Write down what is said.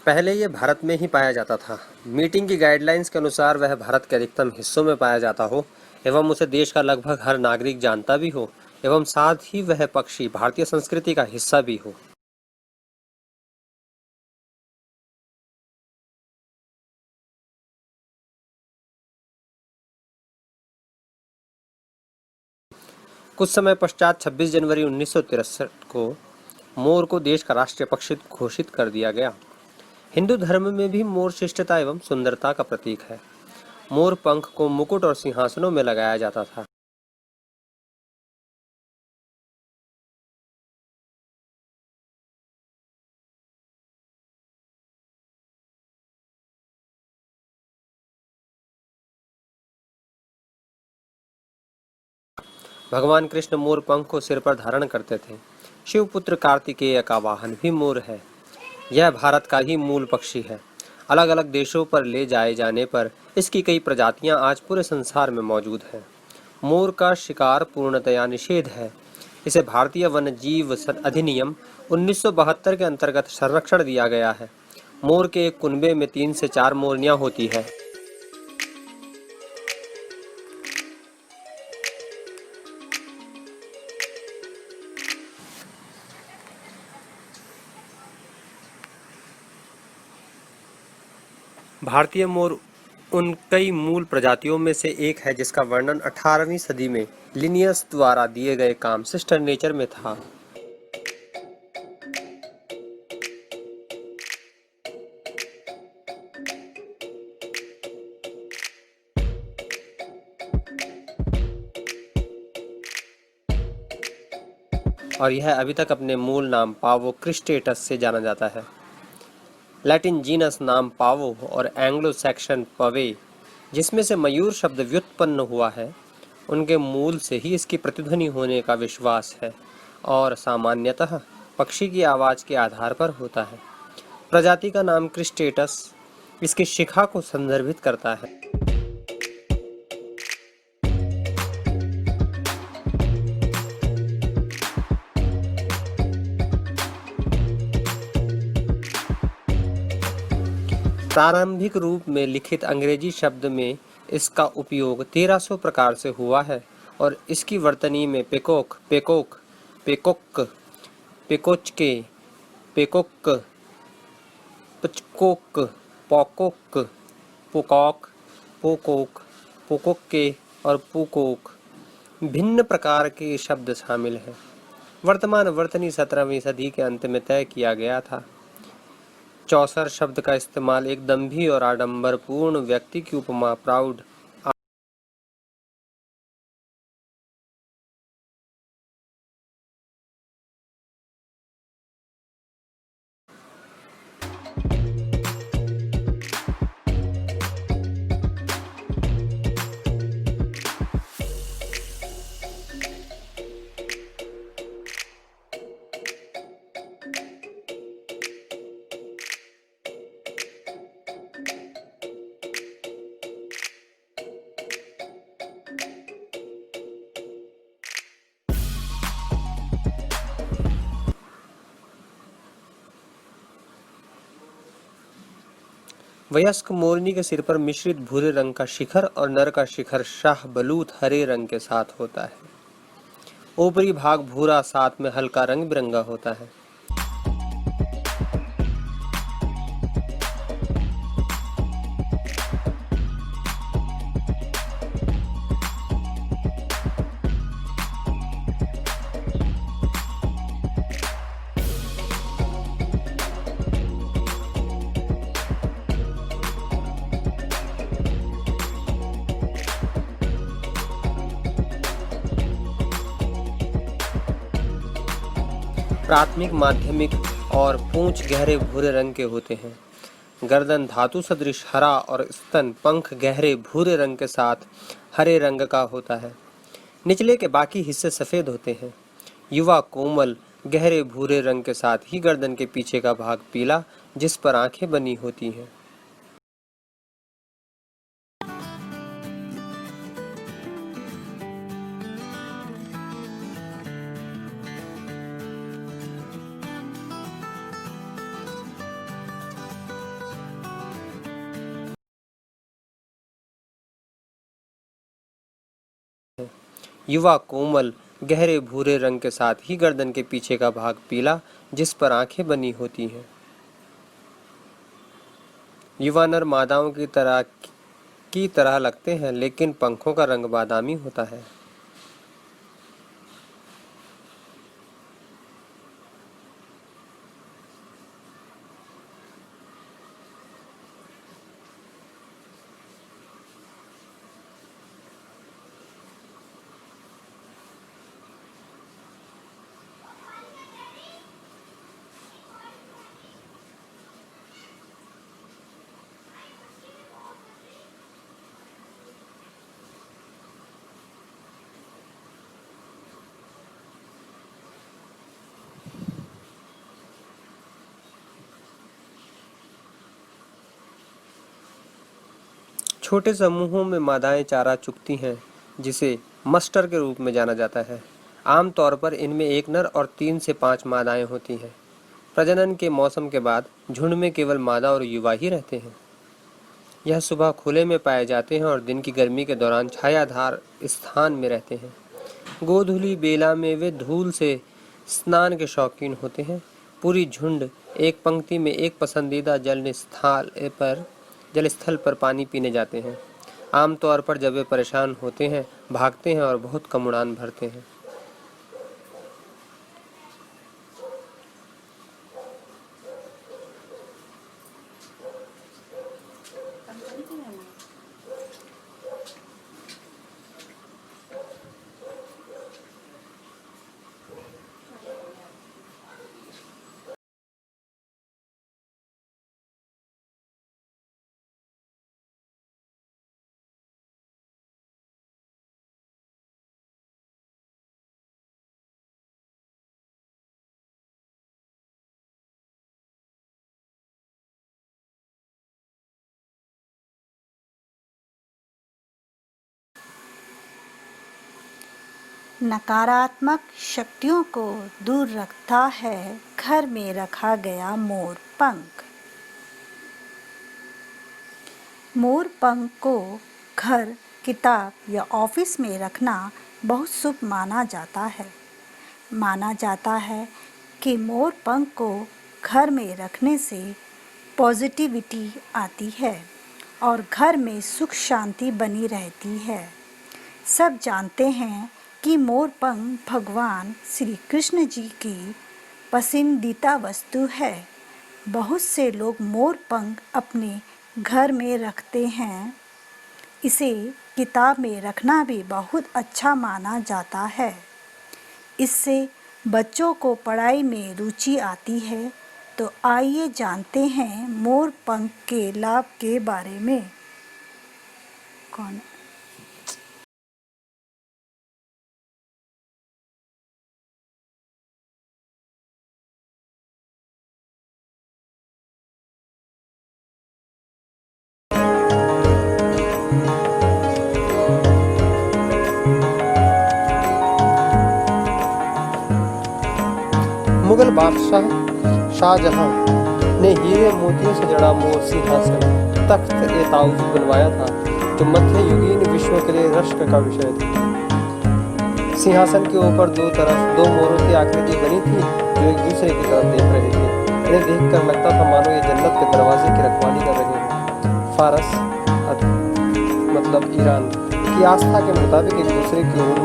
पहले ये भारत में ही पाया जाता था। मीटिंग की गाइडलाइंस के अनुसार वह भारत के अधिकतम हिस्सों में पाया जाता हो एवं उसे देश का लगभग हर नागरिक जानता भी हो एवं साथ ही वह पक्षी भारतीय संस्कृति का हिस्सा भी हो। कुछ समय पश्चात 26 जनवरी 1963 को मोर को देश का राष्ट्रीय पक्षी घोषित कर दिया गया। हिंदू धर्म में भी मोर शिष्टता एवं सुंदरता का प्रतीक है। मोर पंख को मुकुट और सिंहासनों में लगाया जाता था। भगवान कृष्ण मोर पंख को सिर पर धारण करते थे। शिवपुत्र कार्तिकेय का वाहन भी मोर है। यह भारत का ही मूल पक्षी है। अलग अलग देशों पर ले जाए जाने पर इसकी कई प्रजातियां आज पूरे संसार में मौजूद हैं। मोर का शिकार पूर्णतया निषेध है। इसे भारतीय वन्य जीव अधिनियम 1972 के अंतर्गत संरक्षण दिया गया है। मोर के एक कुनबे में 3 से 4 मोरनियां होती है। भारतीय मोर उन कई मूल प्रजातियों में से एक है जिसका वर्णन 18वीं सदी में लिनियस द्वारा दिए गए काम सिस्टर नेचर में था। और यह अभी तक अपने मूल नाम पावो क्रिस्टेटस से जाना जाता है। लैटिन जीनस नाम पावो और एंग्लो सैक्सन पवे, जिसमें से मयूर शब्द व्युत्पन्न हुआ है, उनके मूल से ही इसकी प्रतिध्वनि होने का विश्वास है और सामान्यतः पक्षी की आवाज के आधार पर होता है। प्रजाति का नाम क्रिस्टेटस इसकी शिखा को संदर्भित करता है। प्रारंभिक रूप में लिखित अंग्रेजी शब्द में इसका उपयोग 1300 प्रकार से हुआ है और इसकी वर्तनी में पेकॉक, पेकोक, पेकोक, पेकोचके, पेकोक, पचकोक, पॉकोक, पोकॉक, पोकोक, पोकोके और पुकोक भिन्न प्रकार के शब्द शामिल हैं। वर्तमान वर्तनी 17वीं सदी के अंत में तय किया गया था। चौसर शब्द का इस्तेमाल एक दंभी और आडंबरपूर्ण व्यक्ति की उपमा प्राउड वयस्क मोरनी के सिर पर मिश्रित भूरे रंग का शिखर और नर का शिखर शाह बलूत हरे रंग के साथ होता है। ऊपरी भाग भूरा साथ में हल्का रंग बिरंगा होता है। प्राथमिक, माध्यमिक और पूंछ गहरे भूरे रंग के होते हैं। गर्दन धातु सदृश हरा और स्तन पंख गहरे भूरे रंग के साथ हरे रंग का होता है। निचले के बाकी हिस्से सफेद होते हैं। युवा कोमल गहरे भूरे रंग के साथ ही गर्दन के पीछे का भाग पीला जिस पर आंखें बनी होती हैं। युवा कोमल गहरे भूरे रंग के साथ ही गर्दन के पीछे का भाग पीला, जिस पर आंखें बनी होती हैं। युवा नर मादाओं की तरह लगते हैं, लेकिन पंखों का रंग बादामी होता है। छोटे समूहों में मादाएं चारा चुगती हैं, जिसे मस्टर के रूप में जाना जाता है। आमतौर पर इनमें एक नर और 3 से 5 मादाएं होती हैं। प्रजनन के मौसम के बाद झुंड में केवल मादा और युवा ही रहते हैं। यह सुबह खुले में पाए जाते हैं और दिन की गर्मी के दौरान छायादार स्थान में रहते हैं। गोधूली बेला में वे धूल से स्नान के शौकीन होते हैं। पूरी झुंड एक पंक्ति में एक पसंदीदा जलस्थल पर पानी पीने जाते हैं। आमतौर पर जब वे परेशान होते हैं, भागते हैं और बहुत कम उड़ान भरते हैं। नकारात्मक शक्तियों को दूर रखता है घर में रखा गया मोर पंख। मोर पंख को घर, किताब या ऑफिस में रखना बहुत शुभ माना जाता है। माना जाता है कि मोर पंख को घर में रखने से पॉजिटिविटी आती है और घर में सुख शांति बनी रहती है। सब जानते हैं कि मोर पंख भगवान श्री कृष्ण जी की पसंदीदा वस्तु है। बहुत से लोग मोर पंख अपने घर में रखते हैं। इसे किताब में रखना भी बहुत अच्छा माना जाता है। इससे बच्चों को पढ़ाई में रुचि आती है। तो आइए जानते हैं मोर पंख के लाभ के बारे में। कौन मुगल बादशाह शाहजहां ने हीरे मोतियों से जड़ा मोर सिंहासन तख्त ए ताउस बनवाया था, जो मध्ययुगीन विश्व के लिए रश्क का विषय था। सिंहासन के ऊपर दो तरफ 2 मोरों की आकृति बनी थी, जो एक दूसरे की तरफ देख रहे थे। इन्हें देखकर लगता था मानो ये जन्नत के दरवाजे की रखवाली कर रहे हैं। फारस मतलब ईरान की आस्था के मुताबिक एक दूसरे की उंगली